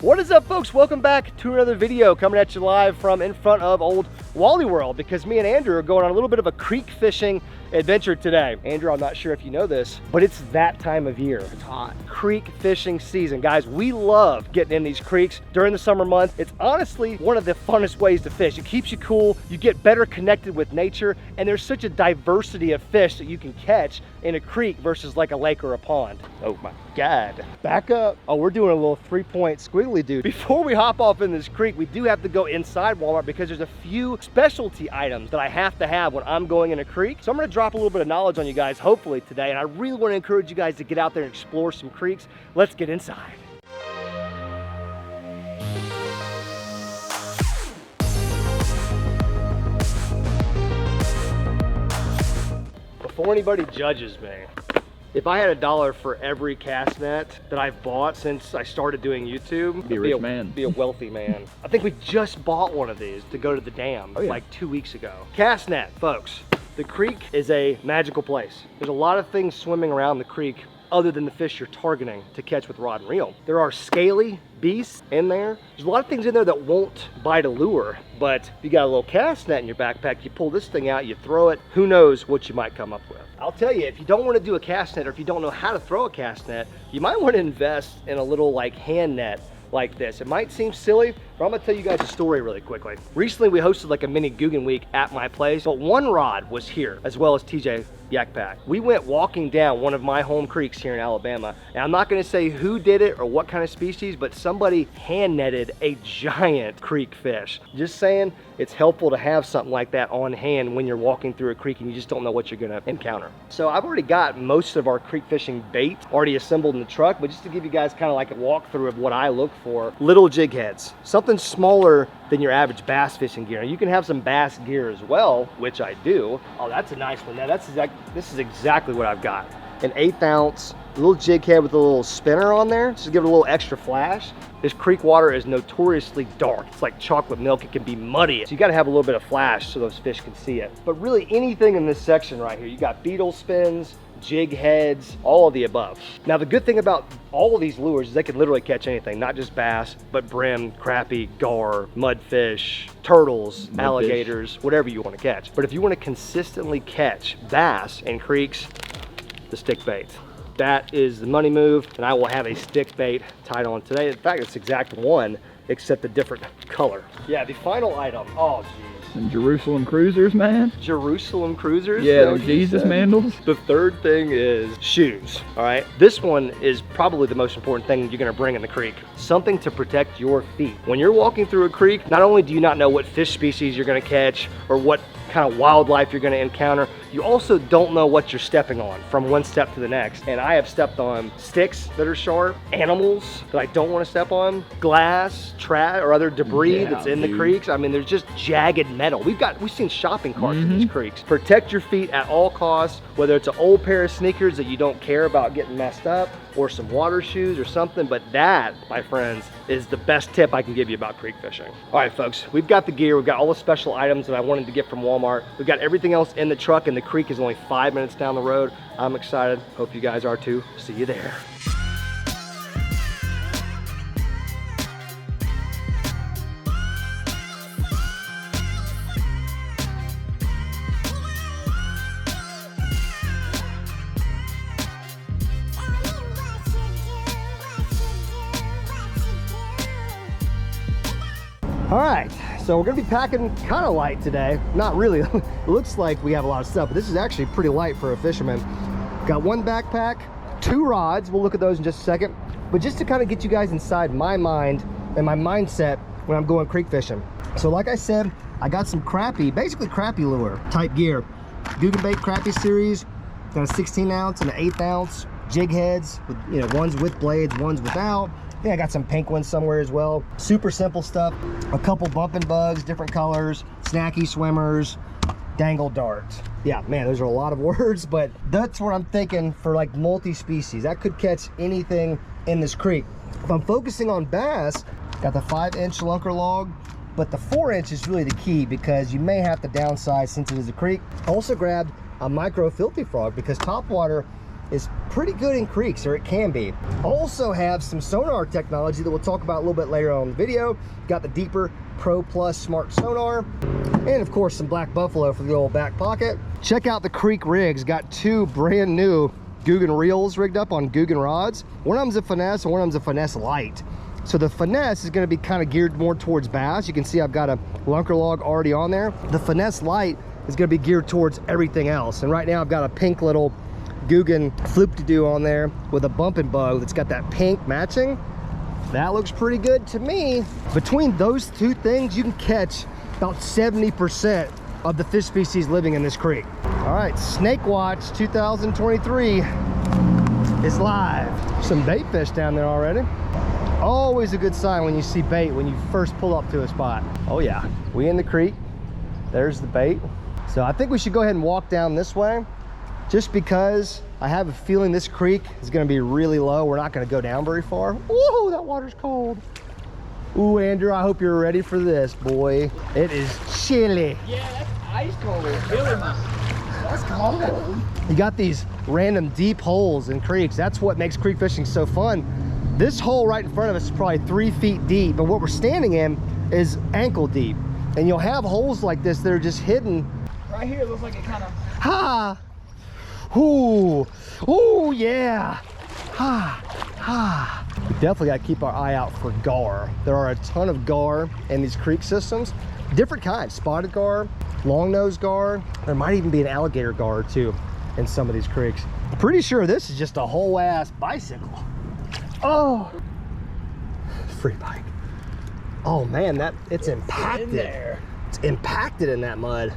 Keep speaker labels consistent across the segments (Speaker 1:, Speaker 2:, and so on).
Speaker 1: What is up, folks? Welcome back to another video coming at you live from in front of old Wally World, because me and Andrew are going on a little bit of a creek fishing adventure today. Andrew, I'm not sure if you know this, but it's that time of year. It's hot. Creek fishing season. Guys, we love getting in these creeks during the summer months. It's honestly one of the funnest ways to fish. It keeps you cool, you get better connected with nature, and there's such a diversity of fish that you can catch in a creek versus like a lake or a pond. Oh my God. Back up. Oh, we're doing a little 3-point squiggly dude. Before we hop off in this creek, we do have to go inside Walmart because there's a few specialty items that I have to have when I'm going in a creek. So I'm gonna drop a little bit of knowledge on you guys, hopefully today, and I really wanna encourage you guys to get out there and explore some creeks. Let's get inside. Before anybody judges me, if I had $1 for every cast net that I've bought since I started doing YouTube,
Speaker 2: be a rich man.
Speaker 1: Be a wealthy man. I think we just bought one of these to go to the dam like 2 weeks ago. Cast net, folks. The creek is a magical place. There's a lot of things swimming around the creek other than the fish you're targeting to catch with rod and reel. There are scaly beasts in there. There's a lot of things in there that won't bite a lure, but if you got a little cast net in your backpack, you pull this thing out, you throw it, who knows what you might come up with. I'll tell you, if you don't want to do a cast net, or if you don't know how to throw a cast net, you might want to invest in a little like hand net like this. It might seem silly, but I'm gonna tell you guys a story really quickly. Recently, we hosted like a mini Guggen week at my place, but one rod was here, as well as TJ Yak Pack. We went walking down one of my home creeks here in Alabama, and I'm not gonna say who did it or what kind of species, but somebody hand netted a giant creek fish. Just saying, it's helpful to have something like that on hand when you're walking through a creek and you just don't know what you're gonna encounter. So I've already got most of our creek fishing bait already assembled in the truck, but just to give you guys kind of like a walkthrough of what I look for, little jig heads, something smaller than your average bass fishing gear. You can have some bass gear as well, which I do. Oh, that's a nice one. Now this is exactly what I've got. An 1/8 ounce little jig head with a little spinner on there, just to give it a little extra flash. This creek water is notoriously dark. It's like chocolate milk. It can be muddy. So you gotta have a little bit of flash so those fish can see it. But really anything in this section right here, you got beetle spins, jig heads, all of the above. Now the good thing about all of these lures is they can literally catch anything, not just bass, but brim, crappie, gar, mudfish, turtles, alligators, whatever you want to catch. But if you want to consistently catch bass in creeks, the stick bait. That is the money move, and I will have a stick bait tied on today. In fact, it's the exact one, except a different color. Yeah, the final item, oh geez.
Speaker 2: Some Jerusalem cruisers, man.
Speaker 1: Jerusalem cruisers?
Speaker 2: Yeah, those Jesus mandals.
Speaker 1: The third thing is shoes, all right? This one is probably the most important thing you're gonna bring in the creek. Something to protect your feet. When you're walking through a creek, not only do you not know what fish species you're gonna catch or what kind of wildlife you're gonna encounter, you also don't know what you're stepping on from one step to the next. And I have stepped on sticks that are sharp, animals that I don't want to step on, glass, trash, or other debris that's in the creeks. I mean, there's just jagged metal. We've seen shopping carts in these creeks. Protect your feet at all costs, whether it's an old pair of sneakers that you don't care about getting messed up, or some water shoes or something, but that, my friends, is the best tip I can give you about creek fishing. All right, folks, we've got the gear, we've got all the special items that I wanted to get from Walmart. We've got everything else in the truck, and the creek is only 5 minutes down the road. I'm excited, hope you guys are too. See you there. All right, so we're gonna be packing kind of light today. Not really, it looks like we have a lot of stuff, but this is actually pretty light for a fisherman. Got one backpack, 2 rods, we'll look at those in just a second, but just to kind of get you guys inside my mind and my mindset when I'm going creek fishing. So like I said, I got some crappie, basically crappie lure type gear. Guggen bait crappie series, got a 16 ounce and an 1/8 ounce jig heads, with, you know, ones with blades, ones without. Yeah, I got some pink ones somewhere as well. Super simple stuff. A couple bumping bugs, different colors, snacky swimmers, dangle darts. Yeah, man, those are a lot of words, but that's what I'm thinking for like multi-species. That could catch anything in this creek. If I'm focusing on bass, got the 5-inch lunker log, but the 4-inch is really the key because you may have to downsize since it is a creek. I also grabbed a micro filthy frog because topwater is pretty good in creeks, or it can be. Also have some sonar technology that we'll talk about a little bit later on in the video. Got the Deeper Pro Plus Smart Sonar, and of course some Black Buffalo for the old back pocket. Check out the creek rigs. Got two brand new Guggen reels rigged up on Guggen rods. One of them's a finesse and one of them's a finesse light. So the finesse is going to be kind of geared more towards bass. You can see I've got a lunker log already on there. The finesse light is going to be geared towards everything else. And right now I've got a pink little Guggen floop-to-do on there with a bumping bow that's got that pink matching. That looks pretty good to me. Between those two things, you can catch about 70% of the fish species living in this creek. All right, Snake Watch 2023 is live. Some bait fish down there already. Always a good sign when you see bait when you first pull up to a spot. Oh yeah, we in the creek. There's the bait. So I think we should go ahead and walk down this way, just because I have a feeling this creek is going to be really low. We're not going to go down very far. Ooh, that water's cold. Ooh, Andrew, I hope you're ready for this, boy. It is chilly.
Speaker 2: Yeah, that's ice cold. That's cold.
Speaker 1: You got these random deep holes in creeks. That's what makes creek fishing so fun. This hole right in front of us is probably 3 feet deep, but what we're standing in is ankle deep. And you'll have holes like this that are just hidden.
Speaker 2: Right here, it looks like it kind of...
Speaker 1: Ha! Ooh! Ooh, yeah! Ha! Ha! We definitely got to keep our eye out for gar. There are a ton of gar in these creek systems. Different kinds. Spotted gar, long-nosed gar. There might even be an alligator gar, too, in some of these creeks. I'm pretty sure this is just a whole-ass bicycle. Oh! Free bike. Oh, man, it's impacted.
Speaker 2: In there.
Speaker 1: It's impacted in that mud.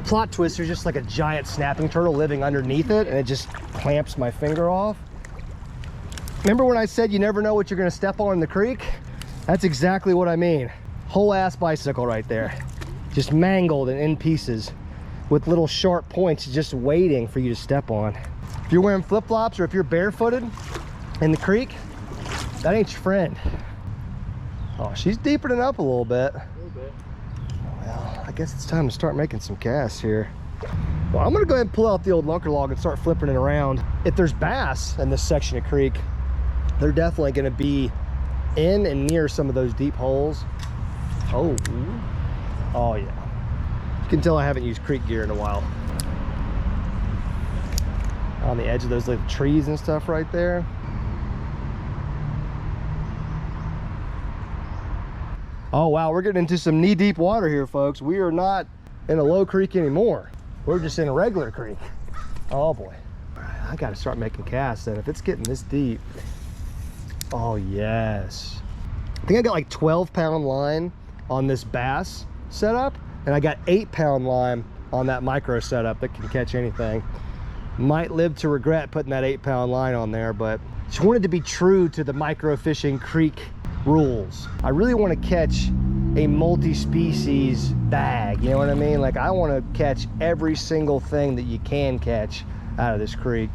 Speaker 1: Plot twist, there's just like a giant snapping turtle living underneath it, and it just clamps my finger off. Remember when I said you never know what you're gonna step on in the creek? That's exactly what I mean. Whole ass bicycle right there. Just mangled and in pieces with little sharp points just waiting for you to step on. If you're wearing flip-flops or if you're barefooted in the creek, that ain't your friend. Oh, she's deepening up a little bit. Well, I guess it's time to start making some casts here. Well, I'm gonna go ahead and pull out the old lunker log and start flipping it around. If there's bass in this section of creek, they're definitely gonna be in and near some of those deep holes. Oh, oh yeah. You can tell I haven't used creek gear in a while. On the edge of those little trees and stuff right there. Oh wow, we're getting into some knee-deep water here, folks. We are not in a low creek anymore. We're just in a regular creek. Oh boy. All right, I gotta start making casts then. If it's getting this deep. Oh yes. I think I got like 12-pound line on this bass setup, and I got 8-pound line on that micro setup that can catch anything. Might live to regret putting that 8-pound line on there, but just wanted to be true to the micro fishing creek rules. I really want to catch a multi-species bag, you know what I mean? Like, I want to catch every single thing that you can catch out of this creek.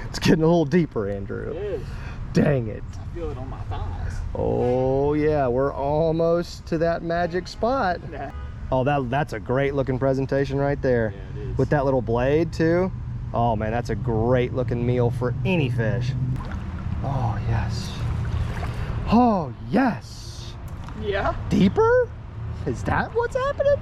Speaker 1: It's getting a little deeper, Andrew.
Speaker 2: It is.
Speaker 1: Dang it.
Speaker 2: I feel it on my thighs.
Speaker 1: Oh yeah, we're almost to that magic spot.
Speaker 2: Yeah.
Speaker 1: Oh, that's a great looking presentation right there.
Speaker 2: Yeah, it is.
Speaker 1: With that little blade too. Oh man, that's a great looking meal for any fish. Oh yes. Oh yes.
Speaker 2: Yeah.
Speaker 1: Deeper? Is that what's happening?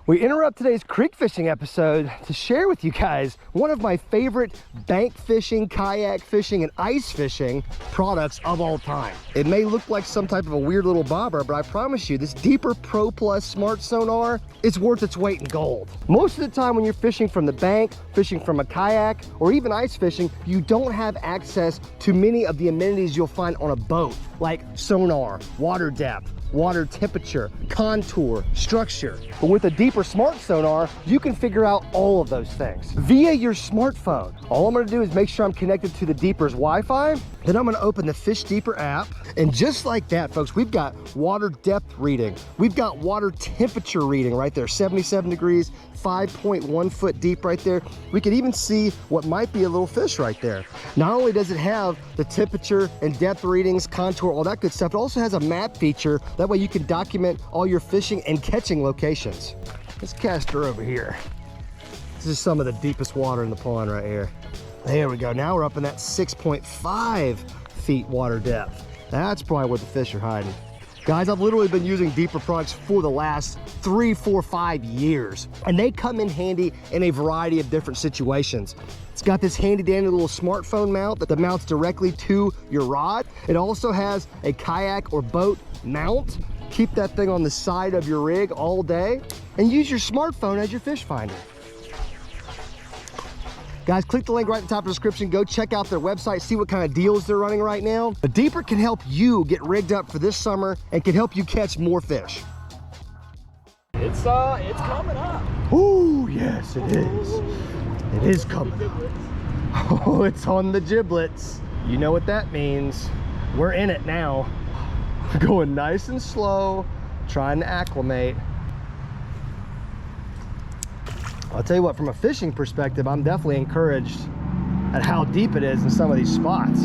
Speaker 1: We interrupt today's creek fishing episode to share with you guys one of my favorite bank fishing, kayak fishing, and ice fishing products of all time. It may look like some type of a weird little bobber, but I promise you, this Deeper Pro Plus Smart Sonar is worth its weight in gold. Most of the time when you're fishing from the bank, fishing from a kayak, or even ice fishing, you don't have access to many of the amenities you'll find on a boat, like sonar, water depth, water temperature, contour, structure. But with a Deeper Smart Sonar, you can figure out all of those things via your smartphone. All I'm gonna do is make sure I'm connected to the Deeper's Wi-Fi, then I'm gonna open the Fish Deeper app, and just like that, folks, we've got water depth reading. We've got water temperature reading right there, 77 degrees, 5.1 foot deep right there. We can even see what might be a little fish right there. Not only does it have the temperature and depth readings, contour, all that good stuff, it also has a map feature. That way you can document all your fishing and catching locations. Let's cast her over here. This is some of the deepest water in the pond right here. There we go. Now we're up in that 6.5 feet water depth. That's probably where the fish are hiding. Guys, I've literally been using deeper products for the last 3, 4, 5 years, and they come in handy in a variety of different situations. It's got this handy dandy little smartphone mount that mounts directly to your rod. It also has a kayak or boat mount. Keep that thing on the side of your rig all day and use your smartphone as your fish finder. Guys, click the link right at the top of the description. Go check out their website, see what kind of deals they're running right now. The Deeper can help you get rigged up for this summer and can help you catch more fish.
Speaker 2: It's coming up.
Speaker 1: Oh, yes, it is. It is coming up. Oh, it's on the giblets. You know what that means. We're in it now. We're going nice and slow, trying to acclimate. I'll tell you what, from a fishing perspective, I'm definitely encouraged at how deep it is in some of these spots.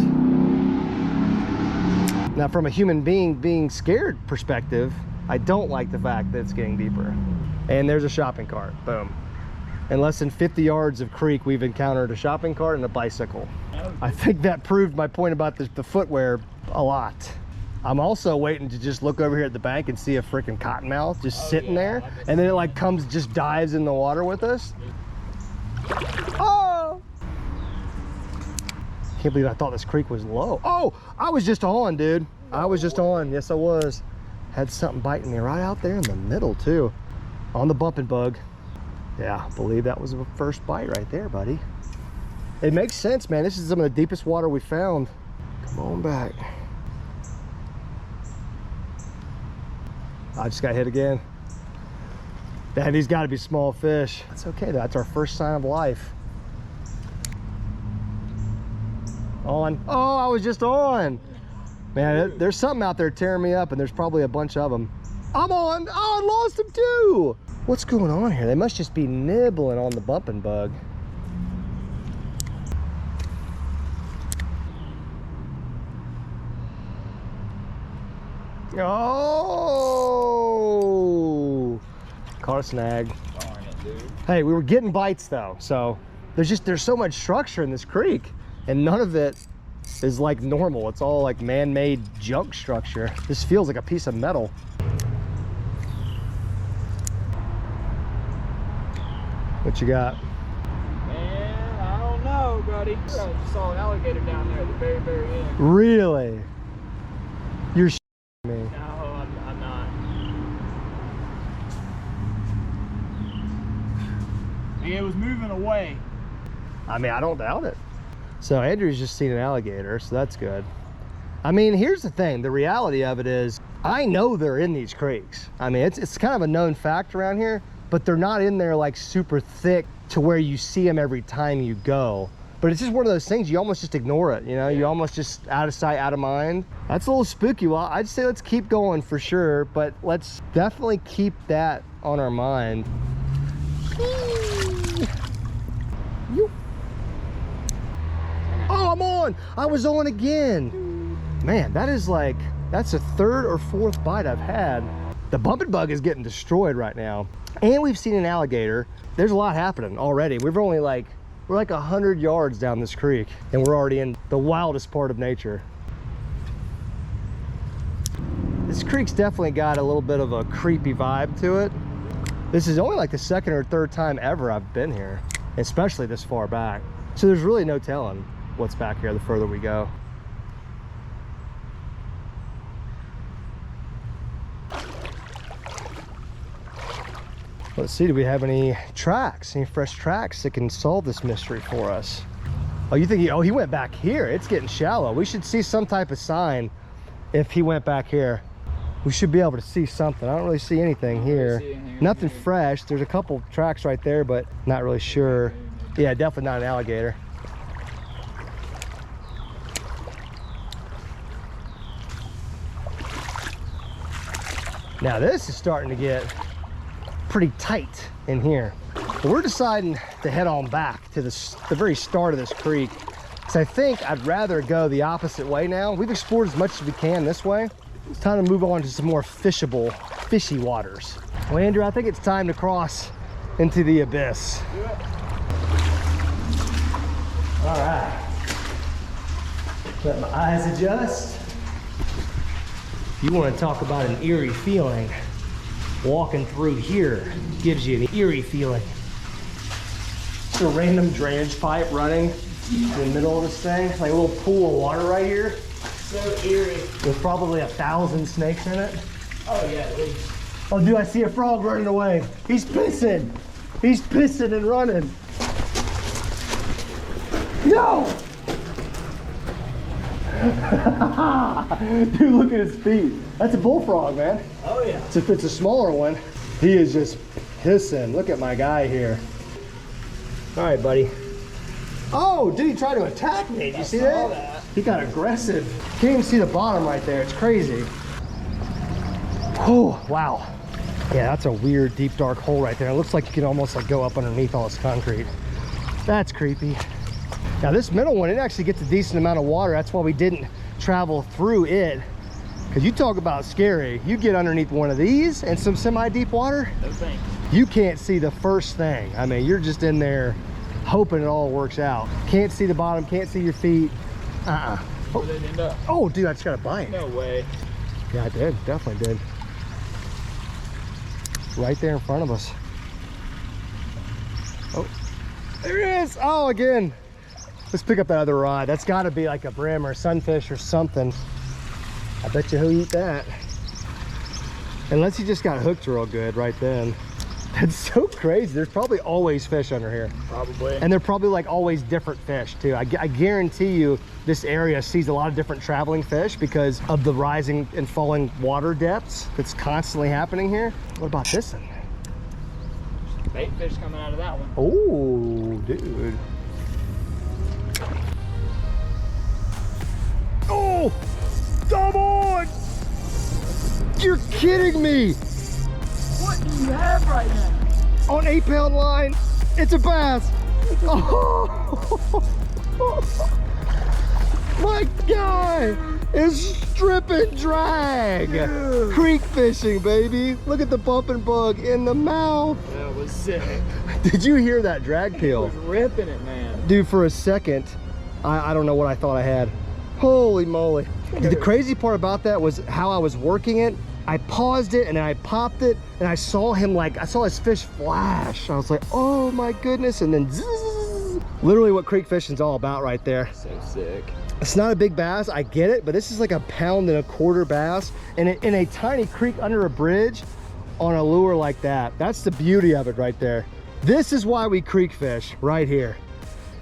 Speaker 1: Now, from a human being scared perspective, I don't like the fact that it's getting deeper. And there's a shopping cart, boom. In less than 50 yards of creek, we've encountered a shopping cart and a bicycle. I think that proved my point about the footwear a lot. I'm also waiting to just look over here at the bank and see a freaking cottonmouth just sitting there, and then it like comes, just dives in the water with us. Oh! Can't believe I thought this creek was low. Oh, I was just on, dude. I was just on. Yes, I was. Had something biting me right out there in the middle too, on the bumping bug. Yeah, I believe that was the first bite right there, buddy. It makes sense, man. This is some of the deepest water we found. Come on back. I just got hit again. Dad, these got to be small fish. That's okay, that's our first sign of life. On. Oh, I was just on. Man, there's something out there tearing me up, and there's probably a bunch of them. I'm on. Oh, I lost them too. What's going on here? They must just be nibbling on the bumping bug. Oh, caught a snag.
Speaker 2: Darn it, dude.
Speaker 1: Hey, we were getting bites though, so there's so much structure in this creek, and none of it is like normal. It's all like man-made junk structure. This feels like a piece of metal. What you got?
Speaker 2: Man, I don't know, buddy. I just saw an alligator down there at the very, very end.
Speaker 1: Really? You're me.
Speaker 2: No, I'm not. It was moving away.
Speaker 1: I mean, I don't doubt it. So Andrew's just seen an alligator, so that's good. I mean, here's the thing. The reality of it is, I know they're in these creeks. I mean, it's kind of a known fact around here, but they're not in there like super thick to where you see them every time you go. But it's just one of those things, you almost just ignore it, you know? You almost just out of sight, out of mind. That's a little spooky. Well, I'd say let's keep going for sure, but let's definitely keep that on our mind. Oh, I'm on. I was on again. Man, that's a third or fourth bite I've had. The bumping bug is getting destroyed right now. And we've seen an alligator. There's a lot happening already. We're like 100 yards down this creek, and we're already in the wildest part of nature. This creek's definitely got a little bit of a creepy vibe to it. This is only like the second or third time ever I've been here, especially this far back. So there's really no telling what's back here the further we go. Let's see, do we have any tracks, any fresh tracks that can solve this mystery for us? Oh, you think he went back here? It's getting shallow. We should see some type of sign if he went back here. We should be able to see something. I don't really see anything here. Nothing fresh. There's a couple tracks right there, but not really sure. Yeah, definitely not an alligator. Now this is starting to get pretty tight in here. But we're deciding to head on back to the very start of this creek, because I think I'd rather go the opposite way now. We've explored as much as we can this way. It's time to move on to some more fishy waters. Well, Andrew, I think it's time to cross into the abyss.
Speaker 2: Do it.
Speaker 1: All right. Let my eyes adjust. You want to talk about an eerie feeling. Walking through here gives you an eerie feeling. Just a random drainage pipe running in the middle of this thing. Like a little pool of water right here.
Speaker 2: So eerie.
Speaker 1: With probably 1,000 snakes in it.
Speaker 2: Oh yeah, at least.
Speaker 1: Oh dude, I see a frog running away. He's pissing. He's pissing and running. No! Dude, look at his feet. That's a bullfrog, man.
Speaker 2: Oh yeah.
Speaker 1: It's a smaller one. He is just pissing. Look at my guy here. All right, buddy. Oh, did he try to attack me? Did you see that? He got aggressive. Can't even see the bottom right there. It's crazy. Oh, wow. Yeah, that's a weird, deep, dark hole right there. It looks like you can almost like go up underneath all this concrete. That's creepy. Now this middle one, it actually gets a decent amount of water. That's why we didn't travel through it. Because you talk about scary. You get underneath one of these and some semi-deep water,
Speaker 2: No thanks.
Speaker 1: you can't see the first thing. I mean, you're just in there hoping it all works out. Can't see the bottom, can't see your feet.
Speaker 2: Where did it end up?
Speaker 1: Oh, dude, I just got a bite.
Speaker 2: No way.
Speaker 1: Yeah, I did. Definitely did. Right there in front of us. Oh, there it is. Oh, again. Let's pick up that other rod. That's got to be like a brim or sunfish or something. I bet you he'll eat that. Unless he just got hooked real good right then. That's so crazy. There's probably always fish under here.
Speaker 2: Probably.
Speaker 1: And they're probably like always different fish too. I guarantee you this area sees a lot of different traveling fish because of the rising and falling water depths that's constantly happening here. What about this one?
Speaker 2: Bait fish coming out of that one.
Speaker 1: Oh, dude. Oh, come on. You're kidding me.
Speaker 2: What do you have right now?
Speaker 1: On 8-pound line, it's a bass. Oh, my guy is strip and drag.
Speaker 2: Dude.
Speaker 1: Creek fishing, baby. Look at the bump and bug in the mouth.
Speaker 2: That was sick.
Speaker 1: Did you hear that drag
Speaker 2: He
Speaker 1: peel?
Speaker 2: was ripping it, man.
Speaker 1: Dude, for a second, I don't know what I thought I had. Holy moly. The crazy part about that was how I was working it. I paused it and then I popped it and I saw him I saw his fish flash. I was like, oh my goodness. And then zzz, literally what creek fishing's all about right there.
Speaker 2: So sick.
Speaker 1: It's not a big bass, I get it, but this is like a 1.25 pound bass and in a tiny creek under a bridge on a lure like that. That's the beauty of it right there. This is why we creek fish right here.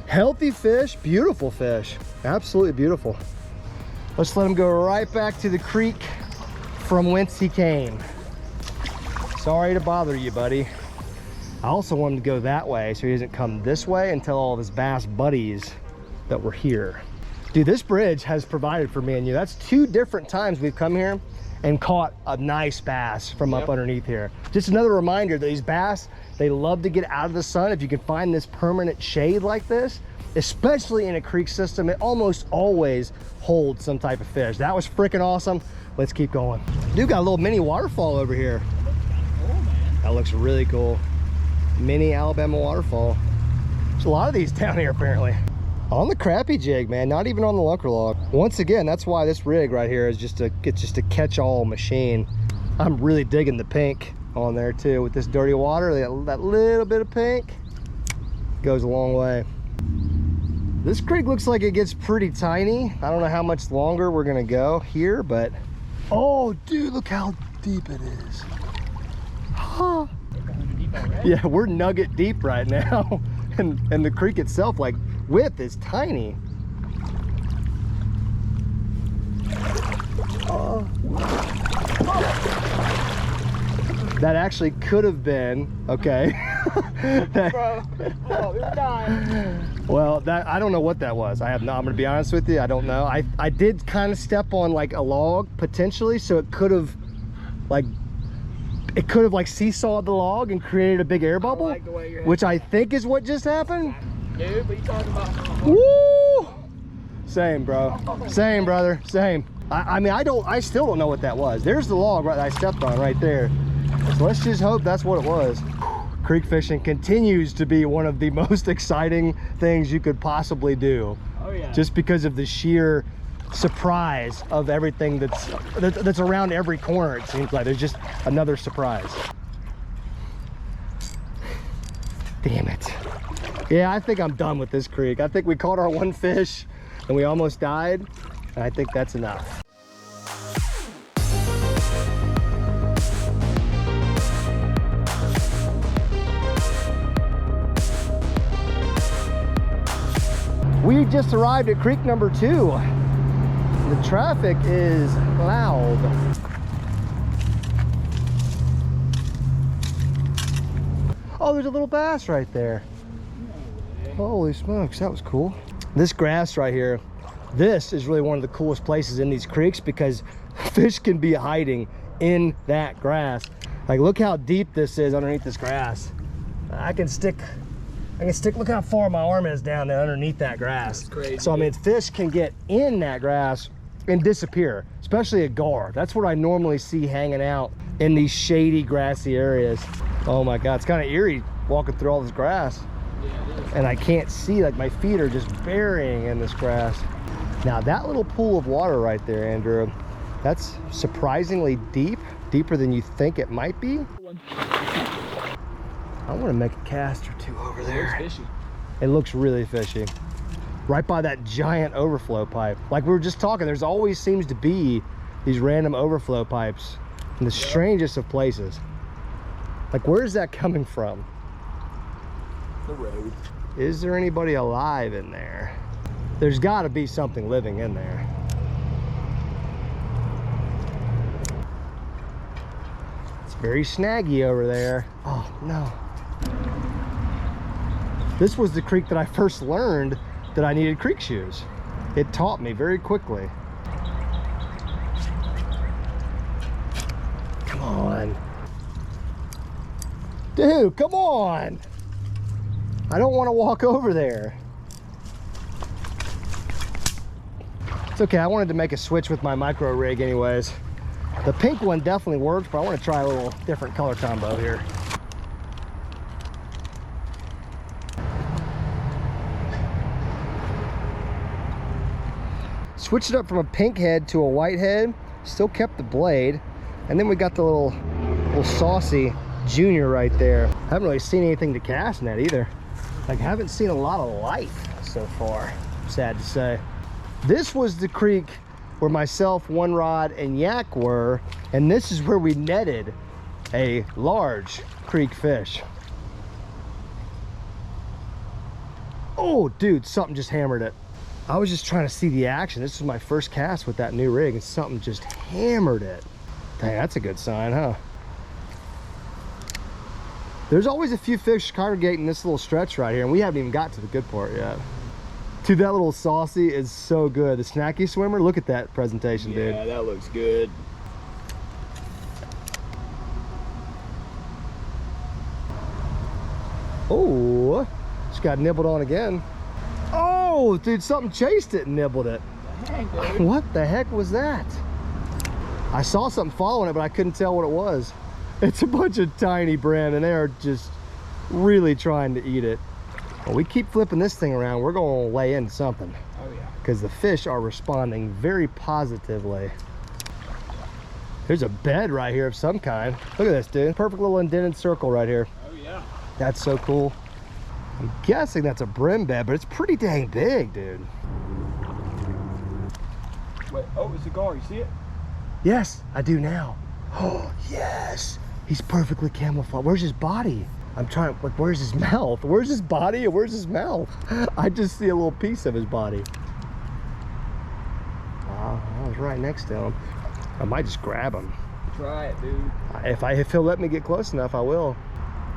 Speaker 1: Healthy fish, beautiful fish. Absolutely beautiful. Let's let him go right back to the creek from whence he came. Sorry to bother you, buddy. I also want him to go that way so he doesn't come this way and tell all of his bass buddies that we're here. Dude, this bridge has provided for me and you. That's 2 different times we've come here and caught a nice bass from up underneath here. Just another reminder that these bass, they love to get out of the sun. If you can find this permanent shade like this, especially in a creek system, it almost always holds some type of fish. That was freaking awesome. Let's keep going. Dude, got a little mini waterfall over here.
Speaker 2: Cool, man.
Speaker 1: That looks really cool. Mini Alabama waterfall. There's a lot of these down here apparently. On the crappie jig, man, not even on the lunker log. Once again, that's why this rig right here is it's just a catch-all machine. I'm really digging the pink on there too. With this dirty water, that little bit of pink goes a long way. This creek looks like it gets pretty tiny. I don't know how much longer we're gonna go here, but oh dude, look how deep it is. Huh. Yeah, we're nugget deep right now. and the creek itself, like width is tiny. Oh. That actually could have been okay.
Speaker 2: Bro, oh, you're dying.
Speaker 1: Well, I don't know what that was. I'm gonna be honest with you, I don't know. I did kind of step on like a log potentially, so it could have like seesawed the log and created a big air bubble,
Speaker 2: like the way you're
Speaker 1: which I think is what just happened.
Speaker 2: Dude, what you talking about?
Speaker 1: Woo! Same, bro. Same, brother. Same. I mean, I still don't know what that was. There's the log right that I stepped on right there. So let's just hope that's what it was. Creek fishing continues to be one of the most exciting things you could possibly do.
Speaker 2: Oh yeah.
Speaker 1: Just because of the sheer surprise of everything that's around every corner. It seems like there's just another surprise. Damn it. Yeah, I think I'm done with this creek. I think we caught our one fish and we almost died, and I think that's enough. We just arrived at creek number 2. The traffic is loud. Oh, there's a little bass right there. Holy smokes, that was cool. This grass right here, this is really one of the coolest places in these creeks because fish can be hiding in that grass. Like, look how deep this is underneath this grass. I can stick, look how far my arm is down there underneath that grass.
Speaker 2: That's crazy.
Speaker 1: So I mean, fish can get in that grass and disappear, especially a gar. That's what I normally see hanging out in these shady, grassy areas. Oh my God, it's kind of eerie walking through all this grass.
Speaker 2: Yeah, it is.
Speaker 1: And I can't see, like my feet are just burying in this grass. Now that little pool of water right there, Andrew, that's surprisingly deep, deeper than you think it might be. I want to make a cast or two over there.
Speaker 2: It's fishy.
Speaker 1: It looks really fishy. Right by that giant overflow pipe. Like we were just talking, there's always seems to be these random overflow pipes in the strangest of places. Like, where's that coming from?
Speaker 2: The road.
Speaker 1: Is there anybody alive in there? There's got to be something living in there. It's very snaggy over there. Oh no. This was the creek that I first learned that I needed creek shoes. It taught me very quickly. Come on. Dude, come on. I don't want to walk over there. It's okay, I wanted to make a switch with my micro rig anyways. The pink one definitely works, but I want to try a little different color combo here. Switched it up from a pink head to a white head, still kept the blade, and then we got the little saucy junior right there. Haven't really seen anything to cast net either. Like, haven't seen a lot of life so far, sad to say. This was the creek where myself, One Rod, and Yak were, and this is where we netted a large creek fish. Oh, dude, something just hammered it. I was just trying to see the action. This was my first cast with that new rig, and something just hammered it. Dang, that's a good sign, huh? There's always a few fish congregating this little stretch right here, and we haven't even got to the good part yet. Dude, that little saucy is so good. The snacky swimmer, look at that presentation, dude.
Speaker 2: Yeah, that looks good.
Speaker 1: Oh, just got nibbled on again. Oh, dude, something chased it and nibbled it.
Speaker 2: Dang, dude.
Speaker 1: What the heck was that? I saw something following it, but I couldn't tell what it was. It's a bunch of tiny brim, and they are just really trying to eat it. Well, we keep flipping this thing around, we're going to lay into something.
Speaker 2: Oh yeah.
Speaker 1: Because the fish are responding very positively. There's a bed right here of some kind. Look at this, dude. Perfect little indented circle right here.
Speaker 2: Oh yeah.
Speaker 1: That's so cool. I'm guessing that's a brim bed, but it's pretty dang big, dude.
Speaker 2: Wait, oh, it's a gar, you see it?
Speaker 1: Yes, I do now. Oh, yes. He's perfectly camouflaged. Where's his body? I'm trying to, like, where's his mouth? Where's his body and where's his mouth? I just see a little piece of his body. Wow, I was right next to him. I might just grab him.
Speaker 2: Try it, dude.
Speaker 1: If he'll let me get close enough, I will.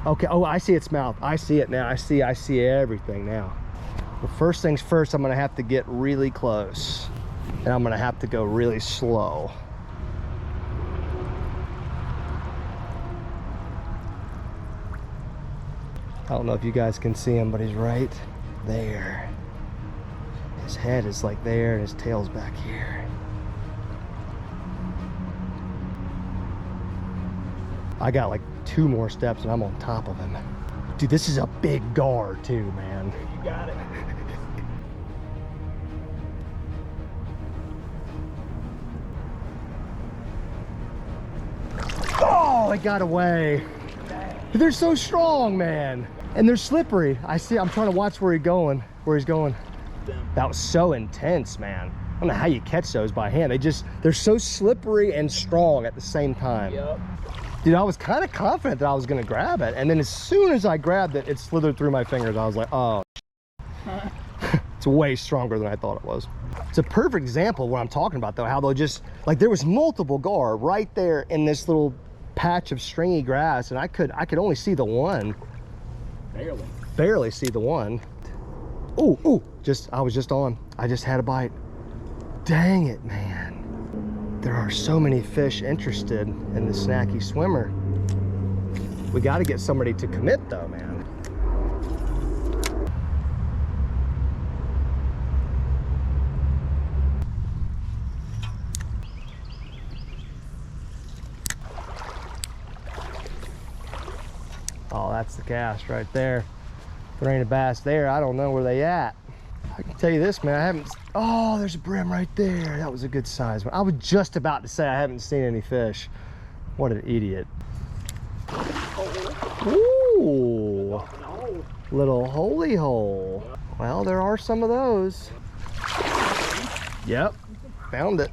Speaker 1: Okay, oh, I see its mouth. I see it now. I see everything now. Well, first things first, I'm gonna have to get really close. And I'm gonna have to go really slow. I don't know if you guys can see him, but he's right there. His head is like there and his tail's back here. I got like 2 more steps and I'm on top of him. Dude, this is a big gar too, man.
Speaker 2: You got it.
Speaker 1: Oh, it got away. They're so strong, man. And they're slippery. I'm trying to watch where he's going. That was so intense, man. I don't know how you catch those by hand. They're so slippery and strong at the same time.
Speaker 2: Yep.
Speaker 1: Dude, I was kind of confident that I was gonna grab it. And then as soon as I grabbed it, it slithered through my fingers. I was like, oh, it's way stronger than I thought it was. It's a perfect example of what I'm talking about though, how they'll just, like there was multiple gar right there in this little patch of stringy grass, and I could only see the one. Barely see the one. Ooh, I was just on. I just had a bite. Dang it, man. There are so many fish interested in the snacky swimmer. We got to get somebody to commit though, man. Oh, that's the cast right there. If there ain't a bass there, I don't know where they at. I can tell you this, man, oh, there's a brim right there. That was a good size one. I was just about to say I haven't seen any fish. What an idiot. Ooh, little holy hole. Well, there are some of those. Yep, found it.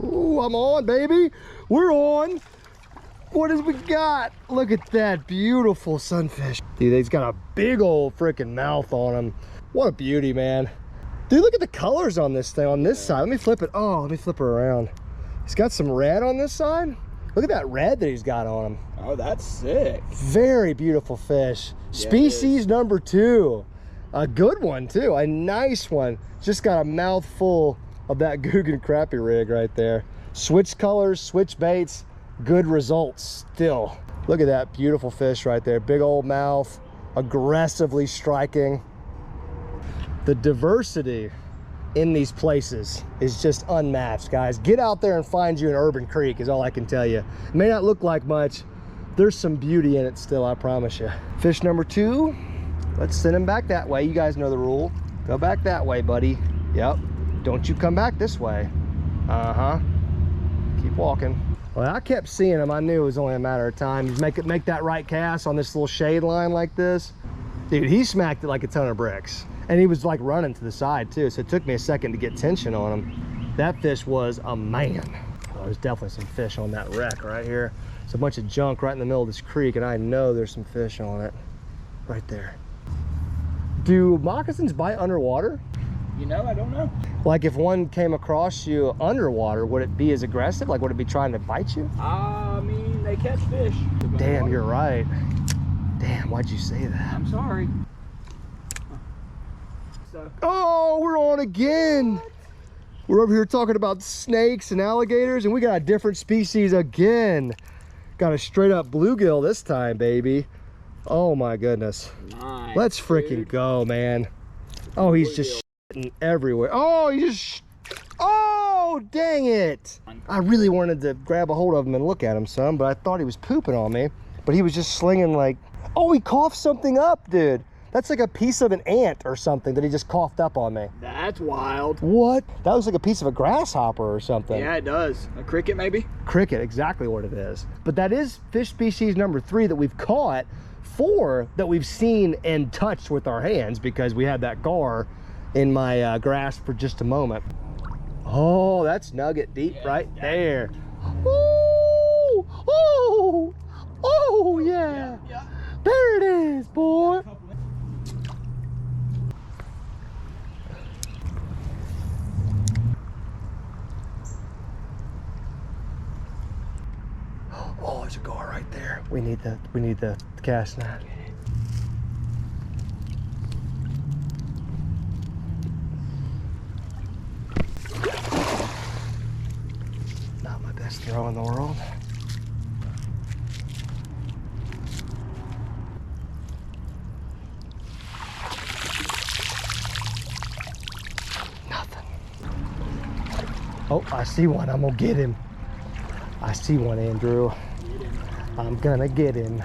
Speaker 1: Ooh, I'm on, baby. We're on. What has we got? Look at that beautiful sunfish. Dude, he's got a big old freaking mouth on him. What a beauty, man. Dude, look at the colors on this thing on this side. Let me flip it. Oh, let me flip her around. He's got some red on this side. Look at that red that he's got on him.
Speaker 2: Oh, that's sick.
Speaker 1: Very beautiful fish. Yeah, species number 2. A good one too, a nice one. Just got a mouthful of that Guggen crappie rig right there. Switch colors, switch baits, good results still. Look at that beautiful fish right there. Big old mouth, aggressively striking. The diversity in these places is just unmatched, guys. Get out there and find you an urban creek is all I can tell you. It may not look like much. There's some beauty in it still, I promise you. Fish number 2, let's send him back that way. You guys know the rule. Go back that way, buddy. Yep. Don't you come back this way. Uh-huh. Keep walking. Well, I kept seeing him. I knew it was only a matter of time. You make that right cast on this little shade line like this. Dude, he smacked it like a ton of bricks. And he was like running to the side too. So it took me a second to get tension on him. That fish was a man. Oh, there's definitely some fish on that wreck right here. It's a bunch of junk right in the middle of this creek, and I know there's some fish on it right there. Do moccasins bite underwater?
Speaker 2: You know, I don't know.
Speaker 1: Like if one came across you underwater, would it be as aggressive? Like would it be trying to bite you?
Speaker 2: I mean, they catch fish.
Speaker 1: Damn, you're right. Damn, why'd you say that?
Speaker 2: I'm sorry.
Speaker 1: Oh, we're on again. What? We're over here talking about snakes and alligators, and we got a different species again. Got a straight up bluegill this time, baby. Oh my goodness.
Speaker 2: Nice,
Speaker 1: let's freaking go, man. Oh, he's just everywhere. Oh, oh, dang it. I really wanted to grab a hold of him and look at him some, but I thought he was pooping on me. But he was just slinging like, oh, he coughed something up, dude. That's like a piece of an ant or something that he just coughed up on me.
Speaker 2: That's wild.
Speaker 1: What? That looks like a piece of a grasshopper or something.
Speaker 2: Yeah, it does. A cricket maybe?
Speaker 1: Cricket, exactly what it is. But that is fish species number 3 that we've caught, 4 that we've seen and touched with our hands because we had that gar in my grasp for just a moment. Oh, that's nugget deep right there. Ooh, oh, oh yeah. There it is, boy. Oh, there's a gar right there. We need the cast net. Not my best throw in the world. Oh, I see one. I'm gonna get him. I see one, Andrew. I'm gonna get him.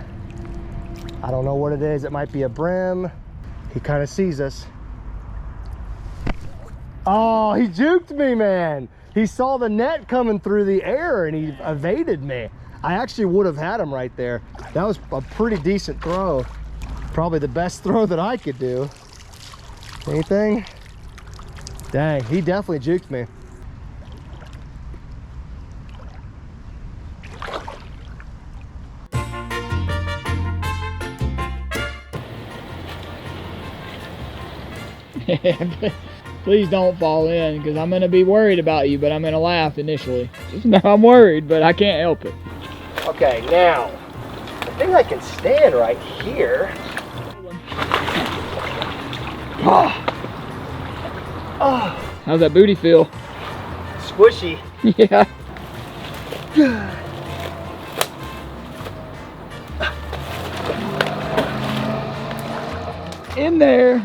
Speaker 1: I don't know what it is. It might be a brim. He kind of sees us. Oh, he juked me, man. He saw the net coming through the air and he evaded me. I actually would have had him right there. That was a pretty decent throw. Probably the best throw that I could do. Anything? Dang, he definitely juked me.
Speaker 2: Please don't fall in, because I'm going to be worried about you, but I'm going to laugh initially. No, I'm worried, but I can't help it.
Speaker 1: Okay, now, I think I can stand right here. Oh. Oh.
Speaker 2: How's that booty feel?
Speaker 1: Squishy.
Speaker 2: Yeah. In there.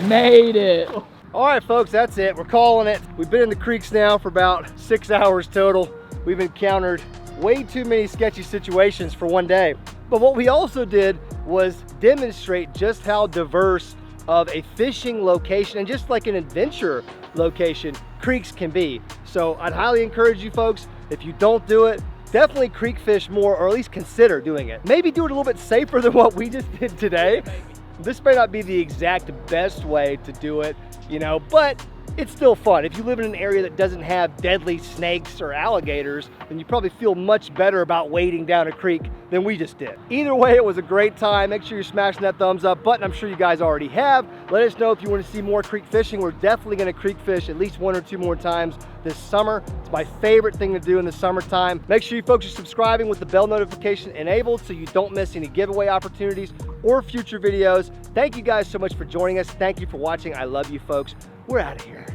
Speaker 2: Made it.
Speaker 1: All right, folks, that's it. We're calling it. We've been in the creeks now for about 6 hours total. We've encountered way too many sketchy situations for one day. But what we also did was demonstrate just how diverse of a fishing location and just like an adventure location creeks can be. So I'd highly encourage you folks, if you don't do it, definitely creek fish more, or at least consider doing it. Maybe do it a little bit safer than what we just did today. This may not be the exact best way to do it, you know, but it's still fun. If you live in an area that doesn't have deadly snakes or alligators, then you probably feel much better about wading down a creek than we just did. Either way, it was a great time. Make sure you're smashing that thumbs up button. I'm sure you guys already have. Let us know if you want to see more creek fishing. We're definitely going to creek fish at least 1 or 2 more times this summer. It's my favorite thing to do in the summertime. Make sure you folks are subscribing with the bell notification enabled so you don't miss any giveaway opportunities or future videos. Thank you guys so much for joining us. Thank you for watching. I love you folks. We're out of here.